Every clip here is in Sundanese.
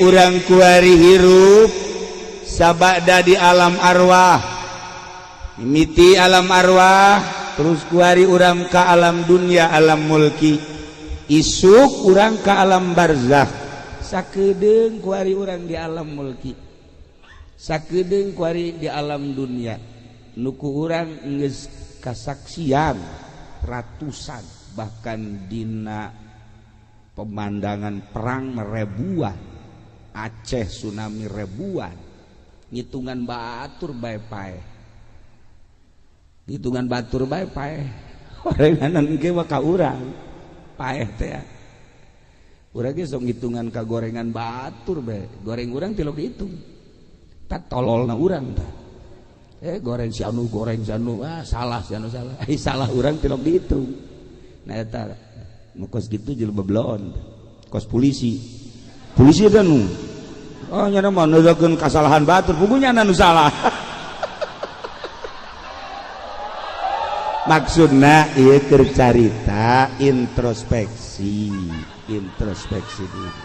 urang kuari hirup sabada di alam arwah, mimiti alam arwah, terus kuari urang ka alam dunia, alam mulki, isuk urang ka alam barzakh, sakedeung kuari urang di alam mulki, sakedeung kuari di alam dunia, nuku urang geus kasaksian ratusan bahkan dina pemandangan perang ribuan, Aceh tsunami ribuan, ngitungan batur bae pae, ngitungan batur bae pae, gorenganan ge ka urang pae teh, urang ge sok ngitungan ka gorengan batur bae, goreng urang tilok dihitung, tak tololna urang tah, goreng si anu salah si anu salah, salah urang tilok dihitung, nah eta kos gitu jadi beblon, kos polisi dan oh nyana mah nulakeun kasalahan batur, pugunya anu salah. Maksudna ieu keur carita introspeksi diri.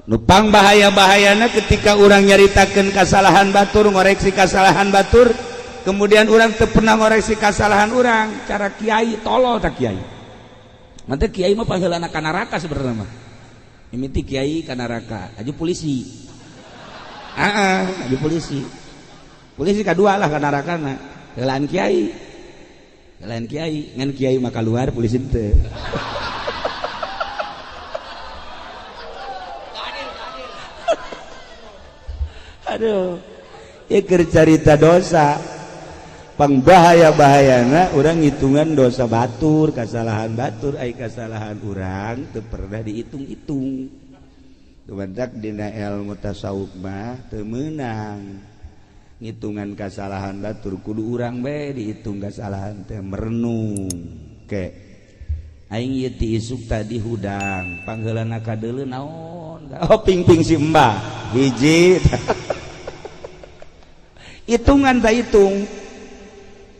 Nupang bahaya-bahayana ketika orang nyaritakeun kasalahan batur, ngoreksi kasalahan batur, kemudian orang teu pernah ngoreksi kasalahan orang, cara kiai tolol tak kiai. Mantep kiai mah pangheulana ka neraka sebenarnya mah. Mimiti kiai ka neraka, aju polisi. Aju polisi. Polisi kadua lah ka nerakana. Heulaan kiai. Ngan kiai mah keluar polisi teu. Aduh. Ieu keur carita dosa. Pangbahaya-bahayana orang hitungan dosa batur, kesalahan batur, kesalahan orang teu pernah dihitung-hitung. Tumandak dina ilmu tasawuf mah teu meunang ngitungan kesalahan batur, kudu urang bae dihitung kesalahan teh, merenung ke aing ieu ti isuk tadi hudang pangheulana ka deuleu naon, oh ping-ping si mbah hiji. Hitungan tah hitung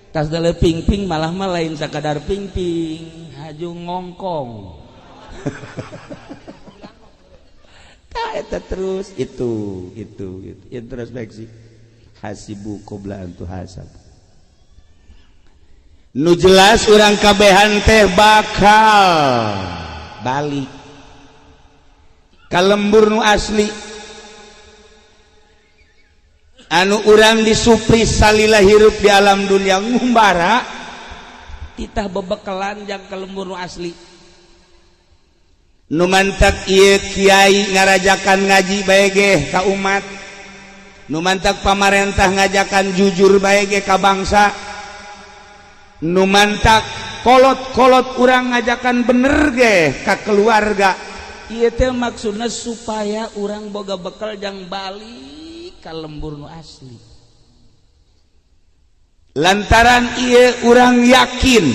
tas dale ping-ping malah mah lain sakadar ping-ping, haju ngongkong. Tah eta terus itu introspeksi. Hasibu qabla an tuhasab. Nu jelas urang kabehan teh bakal balik ka lembur nu asli. Anu urang disupri salila hirup di alam dunia ngumbara titah bebekalan jang kelembur nu asli. Nu mantak ieu kiai ngarajakan ngaji bae ge ka umat, nu mantak pamarentah ngajakan jujur bae ge ka bangsa, nu mantak kolot-kolot urang ngajakan bener ge ka keluarga. Ieu teh maksudna supaya urang boga bekal jang balik ka lembur nu asli. Lantaran ieu urang yakin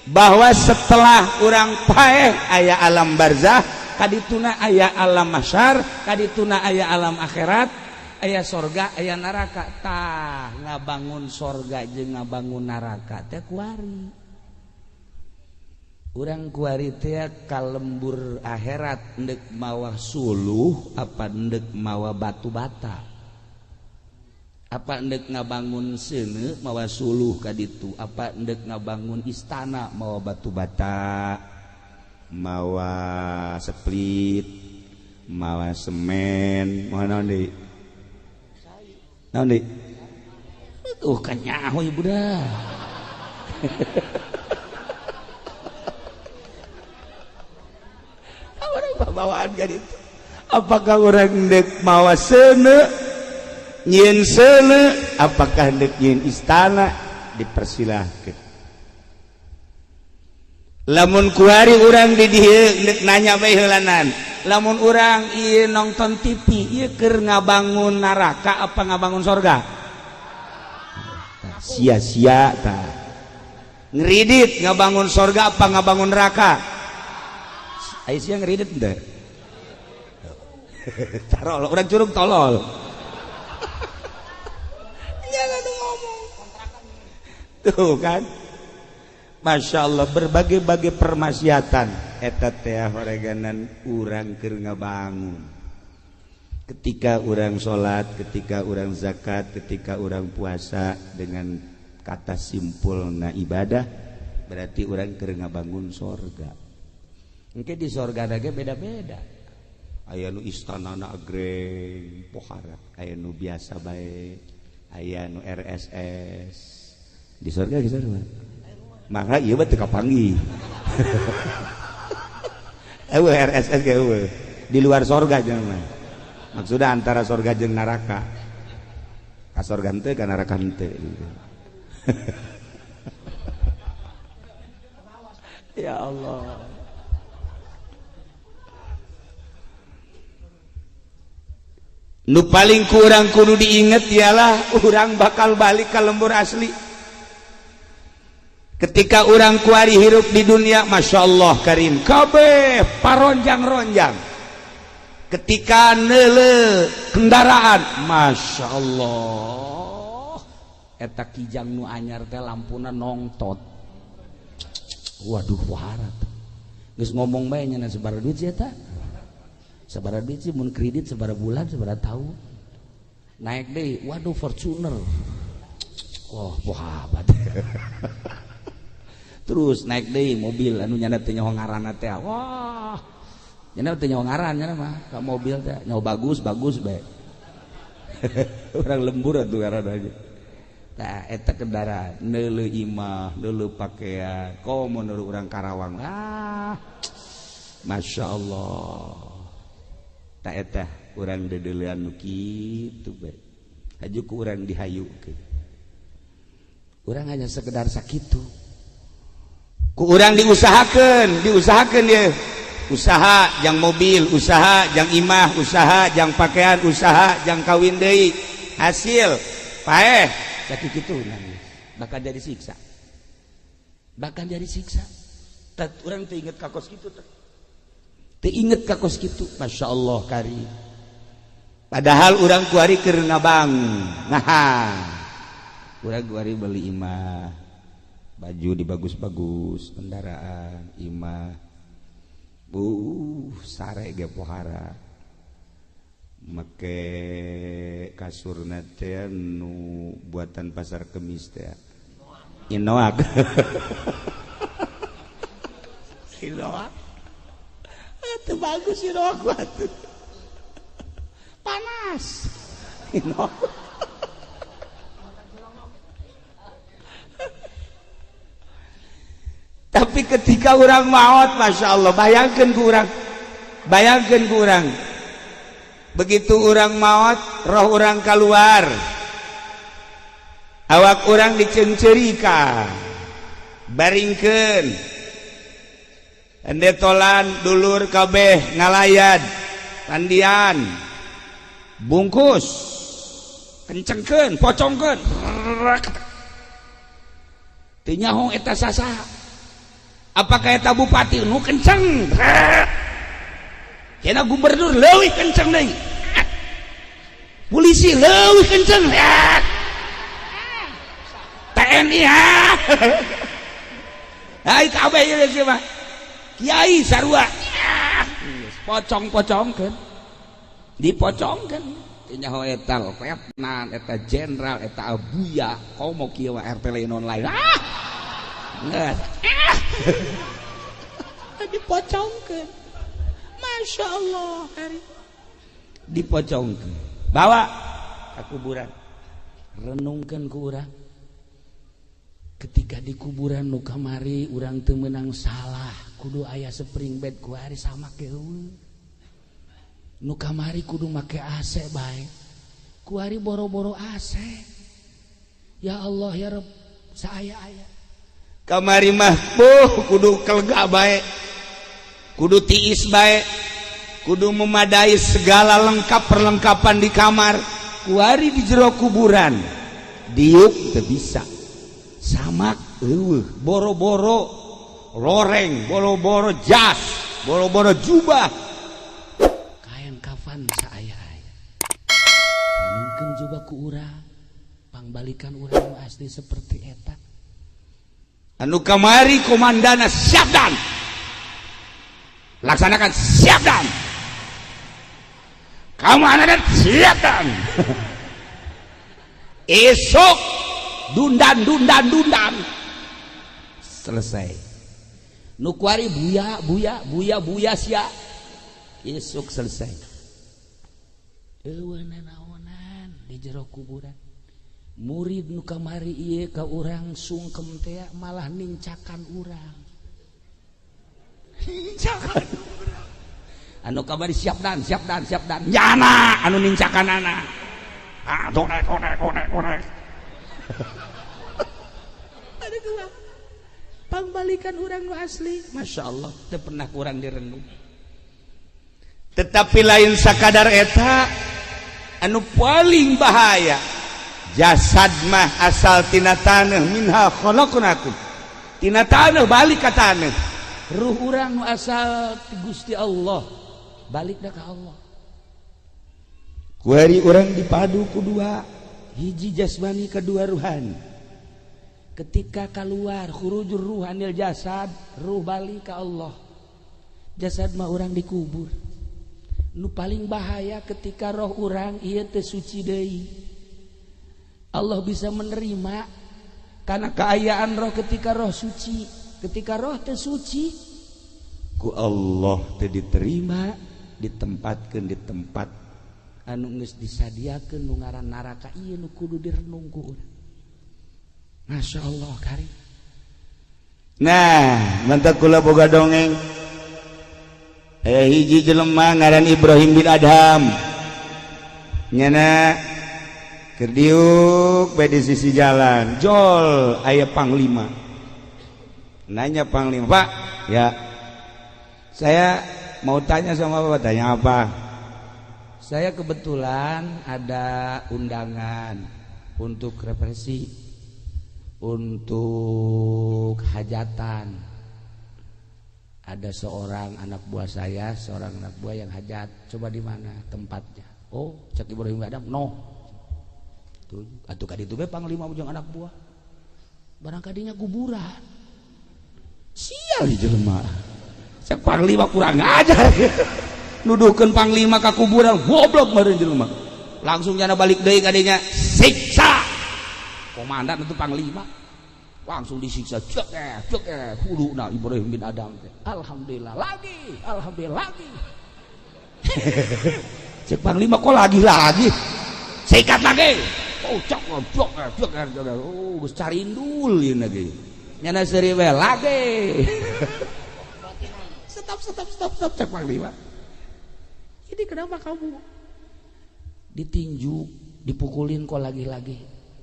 bahwa setelah urang paeh aya alam barzakh, kadituna aya alam mahsyar, kadituna aya alam akhirat, aya sorga aya neraka. Tah ngabangun sorga jeung ngabangun neraka teh kuari. Urang kuari teh ka lembur akhirat endek mawa suluh apa endek mawa batu bata, apa endek ngabangun seuneu mawa suluh ka ditu, apa endek ngabangun istana mawa batu bata, mawa split, mawa semen, moal naon deui? Naon deui? Kan nyaho ieu budak. Bawaan kan itu. Apakah orang dek mawa seuneu, nyieun seuneu, apakah dek nyieun istana, dipersilahkeun. Lamun kuari urang di dieu dek nanya bae heulanan, lamun urang ieu nonton TV ieu keur ngabangun neraka apa ngabangun sorga? Sia-sia tah. Ngridit ngabangun sorga apa ngabangun neraka? Aisyah ngeridit ente. Tarol, orang curug tolol. Jangan ngomong. Tuh kan. Masya Allah berbagai-bagai permaksiatan eta teh horeganan urang keur ngabangun. Ketika orang sholat, ketika orang zakat, ketika orang puasa dengan kata simpul na ibadah, berarti orang keur ngabangun sorga. Engke di sorga lagi beda-beda. Aya nu istanana agreng pohara, aya nu biasa bae, aya nu RSS. Di sorga gitu mah. Maka ieu mah teu kapanggih. RSS ge eueuh. Di luar sorga jeung mah. Maksudnya antara sorga jeung neraka. Ka sorga henteu ka neraka henteu. Ya Allah. Nu paling kurang kudu diinget ialah urang bakal balik ka lembur asli. Ketika urang kuari hirup di dunia, Masya Allah karim, kabeh paronjang-ronjang. Ketika neule kendaraan, Masya Allah, eta kijang nu anyar teh lampuna nongtot. Waduh warat. Geus ngomong bae nya sabaraha duit sih eta? Sabaraha duit sih mun kredit sabaraha bulan sabaraha tahun. Naik deui, waduh Fortuner. Wah, bohabat. Terus naik deui mobil anu nyana teh nyaho ngaranna teh. Wah. Nyana teh nyaho ngaran nyana mah ka mobil teh nyaho bagus bae. Urang lembur atuh ngaranna aja. Tah eta kendaraan neuleuh imah, neuleuh pakaian, komo neuleuh urang Karawang. Masya Allah. Tah eta urang dedeleuan nu kitu bae. Haju ku urang dihayukeun. Urang hanya sekedar sakitu. Ku urang diusahakeun ya. Usaha jang mobil, usaha jang imah, usaha jang pakaian, usaha jang kawin deui. Hasil paeh sakitu kitu nangis. Bakal jadi siksa. Tat urang teu inget ka kos kitu teh. Teu inget ka kos kitu. Masya Allah kari. Padahal urang kuari keur ngabangun. Nah. Urang kuari beli imah. Baju dibagus-bagus, kendaraan, imah, sare ge pohara, make kasurna teh nu buatan pasar kemis teh, Inoak, Inoak, itu bagus Inoak batu, panas, Inoak. Tapi ketika orang maut, Masya Allah, bayangkan ku orang, begitu orang maut, roh orang keluar, awak orang dicencerikan, baringkeun, endetolan dulur kabeh ngalayad, tandian, bungkus, kencengkeun, pocongkeun, teu nyaho eta sasaha. Apakah eta bupati nu kenceng? Kena gubernur leuwih kenceng deui. Polisi leuwih kenceng. TNI Hai kabeh ieu geus mah. Kiai sarua. Pocong-pocongkeun. Dipocongkeun. Teu nyaho eta letnan, eta jenderal, eta abuya, komo kieu mah RT lain online. Dipocongkeun. Masya Allah hari. Dipocongkeun. Bawa ke kuburan. Renungkeun ku urang. Ketika di kuburan nu kamari urang teu meunang salah, kudu aya spring bed ku ari samake heueuh. Nu kamari kudu make AC bae. Ku ari boro-boro AC. Ya Allah ya Rabb, saaya-aya. Kamari mah kudu kelega bae, kudu tiis bae, kudu memadai segala lengkap perlengkapan di kamar. Kuari di jero kuburan diuk teu bisa, samak boro-boro loreng, boro-boro jas, boro-boro jubah, kain kafan saaya-aya. Mungkin jubah ku urang, pangbalikan urang asli seperti eta. anu kamari komandana siap dan laksanakan siap dan kamu anak siap dan esok dundan selesai nu kuari buya sia esok selesai eueuh nanaonan di jero kuburan murid nu kamari ieu ka urang sungkem teh malah nincakan urang nincakan urang anu kamari siap dan nyana anu nincakanana korek aduh pangbalikan urang nu asli Masya Allah teu pernah kurang direnung tetapi lain sakadar eta anu paling bahaya jasad mah asal tina taneuh minha khalaqnakum tina taneuh balik ka taneuh ruh urang nu asal ti Gusti Allah balik dah ka Allah kuari urang dipadu ku dua hiji jasmani kedua ruhani ketika keluar khurujur ruhanil jasad ruh balik ka Allah jasad mah urang dikubur nu paling bahaya ketika roh urang ieu teu suci deui Allah bisa menerima karena keayaan roh ketika roh suci ketika roh teu suci ku Allah teu diterima ditempatkeun di tempat anu geus disadiakeun nu ngaran neraka ieu nu kudu direnung ku urang Masya Allah kari nah mantap kula boga dongeng hiji jelema ngaran Ibrahim bin Adham nyana keur diuk bae di sisi jalan jol aya panglima nanya panglima Pak ya saya mau tanya sama Bapak tanya apa saya kebetulan ada undangan untuk represi untuk hajatan ada seorang anak buah saya seorang anak buah yang hajat coba di mana tempatnya oh cek Ibrahim bin Adham no tuh atuh ka ditu bae panglima jeung anak buah barang kadinya kuburan sial jelema cek panglima kurang ajar nuduhkeun panglima ka kuburan goblok meureun jelema langsung nyana balik deui kadinya siksa komandan itu panglima langsung disiksa cek huluna Ibrahim bin Adham alhamdulillah lagi cek panglima kok lagi sikat lagi oh cok oh geus carindul ieu lagi nyana seuri we lagi stop cek panglima ini kenapa kamu ditinju dipukulin kok lagi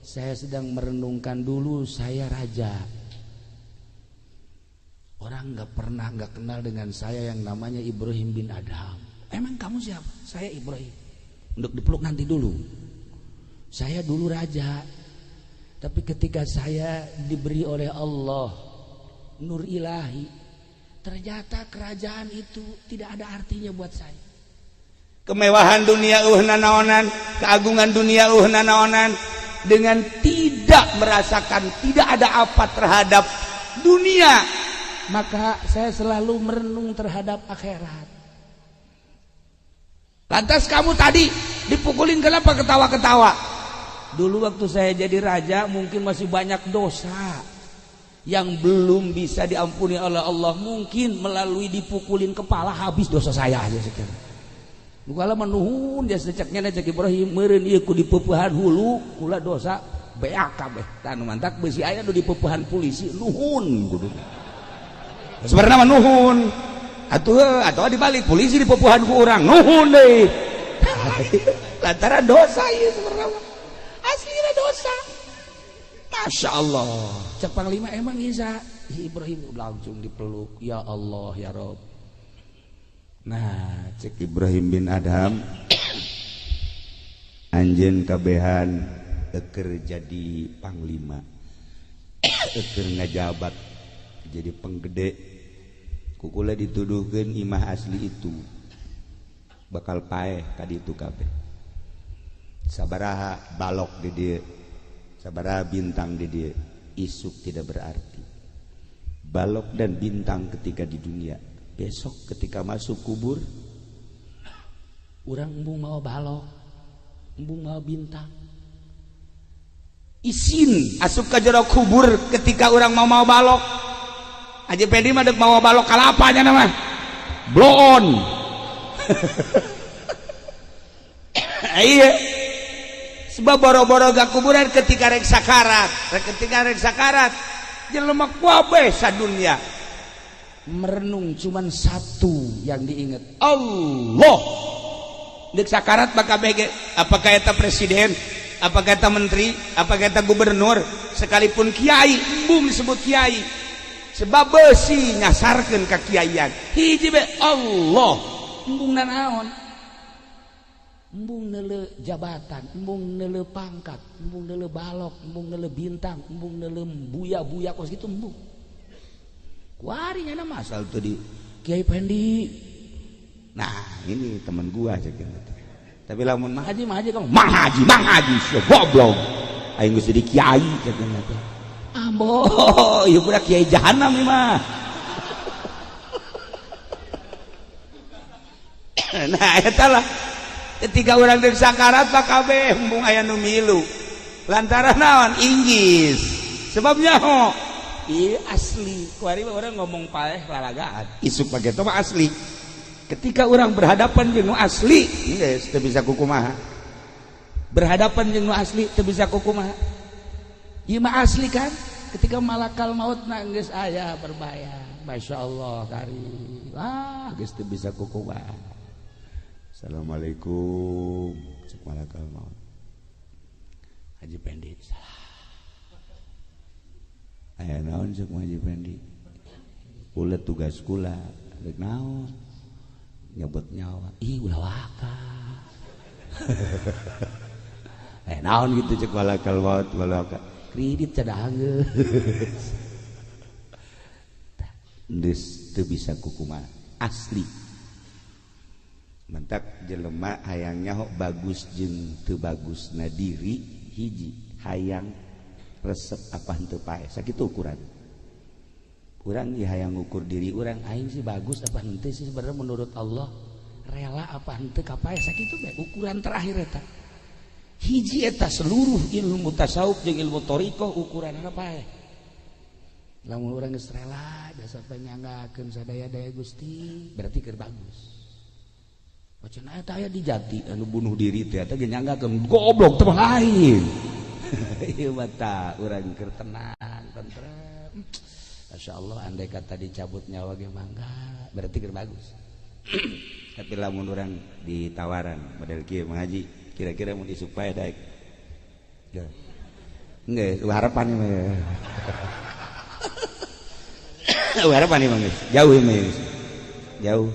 saya sedang merenungkan dulu saya raja orang nggak kenal dengan saya yang namanya Ibrahim bin Adham emang kamu siapa saya Ibrahim untuk dipeluk nanti dulu saya dulu raja tapi ketika saya diberi oleh Allah nur ilahi ternyata kerajaan itu tidak ada artinya buat saya kemewahan dunia nanaonan keagungan dunia nanaonan dengan tidak merasakan tidak ada apa terhadap dunia maka saya selalu merenung terhadap akhirat. Lantas kamu tadi dipukulin kenapa ketawa-ketawa? Dulu waktu saya jadi raja mungkin masih banyak dosa yang belum bisa diampuni oleh Allah, mungkin melalui dipukulin kepala habis dosa saya aja sekarang. Bukala menuhun dia seceknya cek Ibrahim meureun ieu ku dipeupuhan hulu kula dosa beak kabeh. Tanu mantak beusi aya nu dipeupuhan polisi nuhun kudu. Sebenarnya mah nuhun. Atuh dibalik polisi dipeupuhan ku urang nuhun deui. Lantaran dosa ieu sebenarnya mah. Aslinya dosa. Masya Allah. Cek panglima emang Isa Ibrahim langsung dipeluk ya Allah ya Rob. Nah cek Ibrahim bin Adham anjeun kabehan eker jadi panglima eker ngajabat jadi penggede kukula dituduhkeun imah asli itu bakal paeh ka ditu kabeh sabaraha balok di dieu sabaraha bintang di dieu isuk tidak berarti balok dan bintang ketika di dunia. Besok ketika masuk kubur, urang embung mau balok, embung mau bintang. Isin asup ka jero kubur ketika urang mau balok. Aja pedi mah deuk mau balok kalapanya nama. Blow on. Iya. Sebab boro-boro gak kuburan ketika rek sakarat. Ketika rek sakarat jelema kabeh sadunya merenung cuman satu yang diingat, Allah. Dek sakarat bakal bege apakah eta presiden, apakah eta menteri, apakah eta gubernur, sekalipun kiai embung disebut kiai. Sebab beusi nyasarkeun ka kiaian. Hiji be Allah. Embung nanaon? Embung neuleuh jabatan, embung neuleuh pangkat, embung neuleuh balok, embung neuleuh bintang, embung neuleuh buya-buya kos kitu embung. Kuari nya nama asal teu di Kiai Pendi. Nah, ini teman gua cek gitu. Tapi lamun mah haji kamu mang haji sia goblok. Aing geus jadi kiai cek gitu. Ambo, ieu budak kiai jahanam ieu mah. Nah, eta lah ketika orang dek sakarat pak kabeh embung aya nu milu lantaran naon inggis sebabnya ho ieu asli kuari orang ngomong paeh lalagaan isuk pake itu mah asli ketika orang berhadapan jeung nu asli geus teu bisa kukumaha berhadapan jeung nu asli teu bisa kukumaha ieu mah asli kan ketika malakal maut geus aya berbahaya masyaallah karim geus teu bisa kukumaha. Assalamualaikum. Cek malakal maut. Haji Pendi. Salah. Aya naon cek Haji Pendi? Kula tugas kula. Rek naon? Nyebut nyawa. Ih ulah waka. Naon gitu cek malakal maut, malaka. Kredit cadanggeus. Deus teu bisa kukumaha. Asli. Mentak jelema hayang nyaho bagus jeung teu bagus na diri hiji hayang resep apa henteu pae sakitu ukuran urang ieu hayang ngukur diri urang aing sih bagus apa henteu sih sebenarnya menurut Allah rela apa henteu ka pae sakitu bae ukuran terakhir eta hiji eta seluruh ilmu tasawuf jeung ilmu thariqah ukuranna pae lamun urang geus rela dasar panyanggakeun sadaya-daya Gusti berarti keur bagus. Cenah eta aya di Jati anu bunuh diri teh eta ge nyanggakeun goblok teh lain. Ieu mah tah urang keur tenang, tentrem. Masyaallah andai kata dicabut nyawa ge mangga, berarti keur bagus. Tapi lamun urang ditawaran model kieu Mang Haji, kira-kira mun disupae daek. Geus harapan ieu mah. Harapan ieu mah jauh ieu mah. Jauh.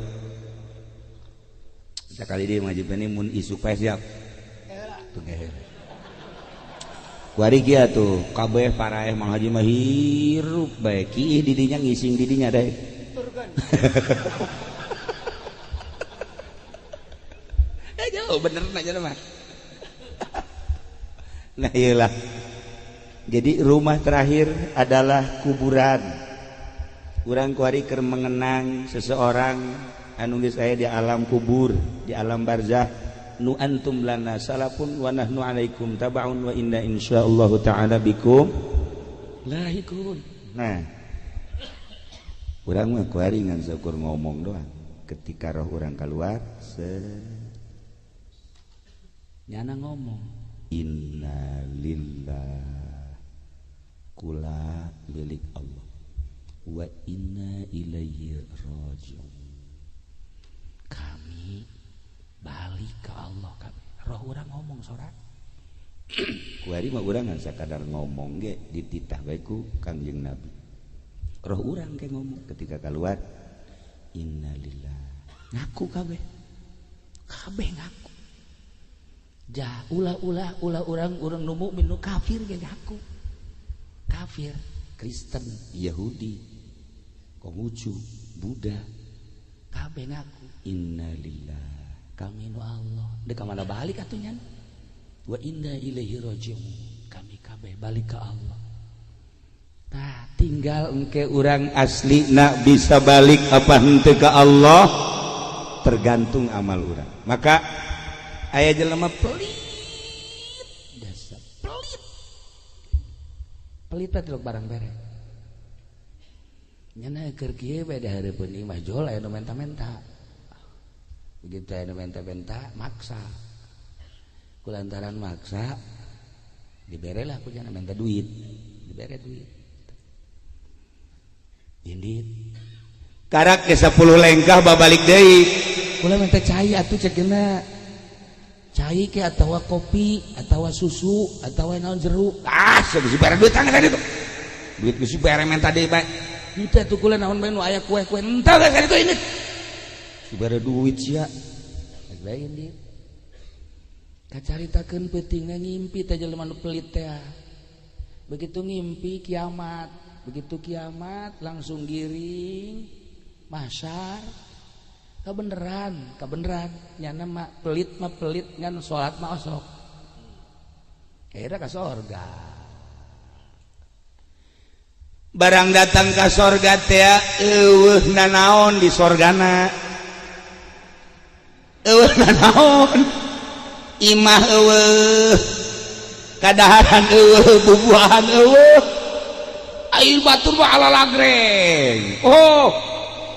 Sekali dia Haji Pendi mun isu pae siap. Tuh geher. Kuari kieu tuh kabeh paraeh Mang Haji mah hirup bae kieu di dinya ngising di dinya daek. Turkeun. Jauh bener aja mah. Nah iyalah. Jadi rumah terakhir adalah kuburan. Urang kuari keur mengenang seseorang anu geus aya di alam kubur, di alam barzah. Nu antum lana salafun wa nahnu alaikum tabaun wa inna insyaallah taala bikum lahikun. Nah, urang mah kuari ngan syukur ngomong doang. Ketika roh urang keluar, nyana ngomong inna lillah kula milik Allah wa inna ilaihi rajiun. Kami balik ke Allah kami. Roh urang ngomong sorak. Kuari mah urang ngan sakadar ngomong ge dititah bae ku Kangjeng Nabi. Roh urang ke ngomong ketika keluar innalillah. Ngaku kabeh. Kabeh ngaku. Ja ulah urang nu mukmin nu kafir ge ngaku. Kafir, Kristen, Yahudi, Konghucu, Buddha kabeh ngaku innalillah kami nu Allah deuk ka mana balik atuh nya wa inna ilaihi rajiun kami kabeh balik ke Allah Nah tinggal engke urang asli nak bisa balik apa henteu ka Allah tergantung amal urang. Maka aya jelema pelit jasa pelit teh barang bere nyana keur kieu bae dahareupeun imah jol aya nu menta-menta begitu aya nu menta-menta maksa kulantaran maksa diberelah ku cenah minta duit dibere duit indit karak ke 10 lengkah babalik deui kula minta cai atuh cekeuna cai ke atawa kopi atawa susu atawa naon jeruk geus bere duit tangga tadi tuh duit geus bere minta deui bae henteu atuh kula naon bae nu aya kue-kue henteu geus kitu indit bere duit sia geus bae indit kacaritakeun peutingna ngimpi teh jelema nu pelit teh begitu ngimpi kiamat begitu kiamat langsung giring mahsyar kabeneran nyana mah pelit ngan salat mah osok akhirnya ka sorga barang datang ka sorga teh eueuhna naon di sorgana eueuhna naon imah eueuh kadaharan eueuh bubuahan eueuh air batur mah ala lagreng oh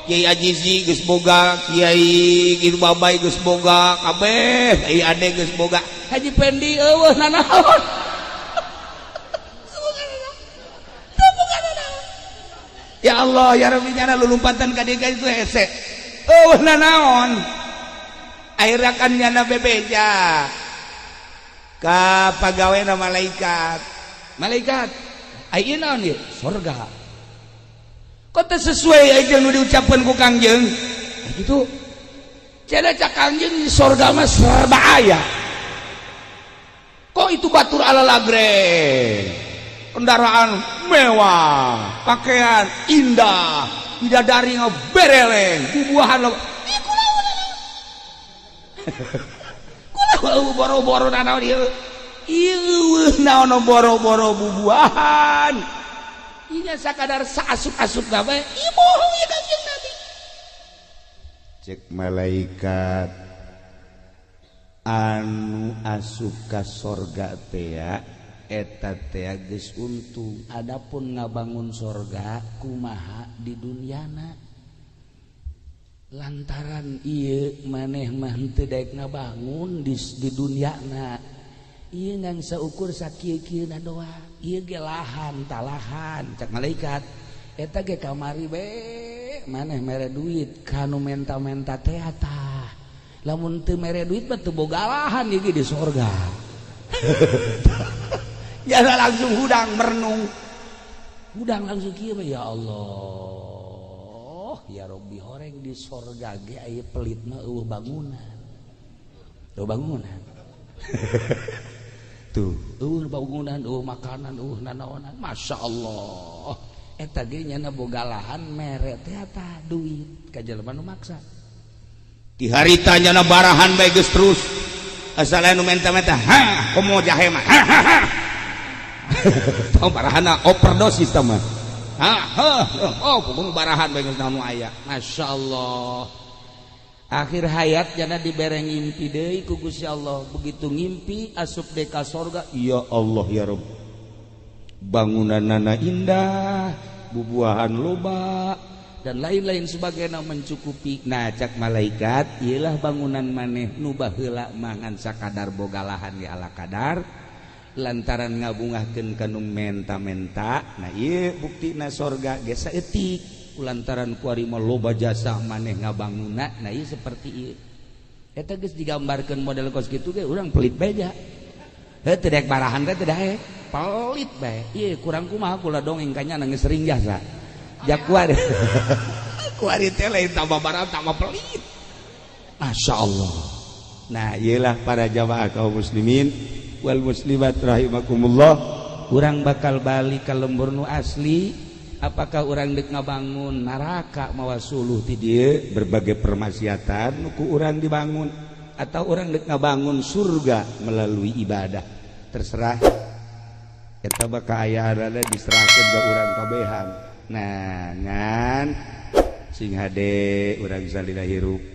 Kiai Ajizi geus boga Kiai Kitu Babay geus boga kabeh Kiai Ade geus boga Haji Pendi eueuh nanaon ya Allah ya Rabbi nyana lulumpatan ka dieu itu hese eueuh nanaon akhirna kan nyana bebeja ka pagaweana malaikat ayeuna naon ieu surga kok teh sesuai aja nu diucapkeun ku Kangjeng gitu cenah cak Kangjeng di surga mah serba aya kok itu batur ala lagreng kendaraan mewah pakaian indah bidadari ngabereleng bubuahan lo kulau boro-boro nanaon ieu naon boro-boro bubuahan nya sakadar saasup-asup gawe ieu bohong ya Kangjeng Nabi cek malaikat anu asup ka sorga teh eta teh geus untung adapun ngabangun sorga kumaha di duniana lantaran ieu maneh mah teu daek ngabangun di duniana ieu ngan saukur sakieu-kieuna doang ieu ge lahan talahan cak malaikat eta ge kamari be maneh mere duit kanu menta-menta teh tah lamun teu mere duit mah teu boga lahan ieu ge di sorga jasa langsung hudang merenung hudang langsung kieu ya Allah ya Rabbi horeng di sorga ge aya pelit mah eueuh bangunan tuh bangunan makanan nanaonan Masya Allah eta ge nyana boga lahan mere teh tah duit ka jelema nu maksa di harita nyana barahan bae geus terus asal anu menta-menta ha komo jahe mah tong barahana overdosis tah mah kudu barahan bae geus naon aya Masya Allah akhir hayat jana dibere ngimpi deui ku Gusti Allah begitu ngimpi asup deui ka sorga ya Allah ya Rabb bangunanna indah bubuahan loba dan lain-lain sebagainya mencukupi nah cak malaikat ieulah bangunan maneh nu baheula mangan sakadar boga lahan ge ala kadar lantaran ngabungahkeun ka nu menta-menta nah ieu buktina sorga ge saeutik lantaran kuari mah loba jasa maneh ngabangunna nah ieu seperti ieu eta geus digambarkeun model kos kitu ge urang pelit bae ja teu daek barahan teh teu daek pelit bae ieu kurang kumaha kula dongeng kanya nang sering jasa jak kuari kuari teh lain tambah barahan tambah pelit Masya Allah nah ieulah para jamaah kaum muslimin wal muslimat rahimakumullah urang bakal balik ka lembur nu asli apakah orang dek ngabangun neraka mawa suluh ti dieu berbagai permaksiatan nuku orang dibangun atau orang dek ngabangun surga melalui ibadah terserah eta mah kaayaanna diserahkeun ka urang kabehan nah ngan sing hade urang salila hirup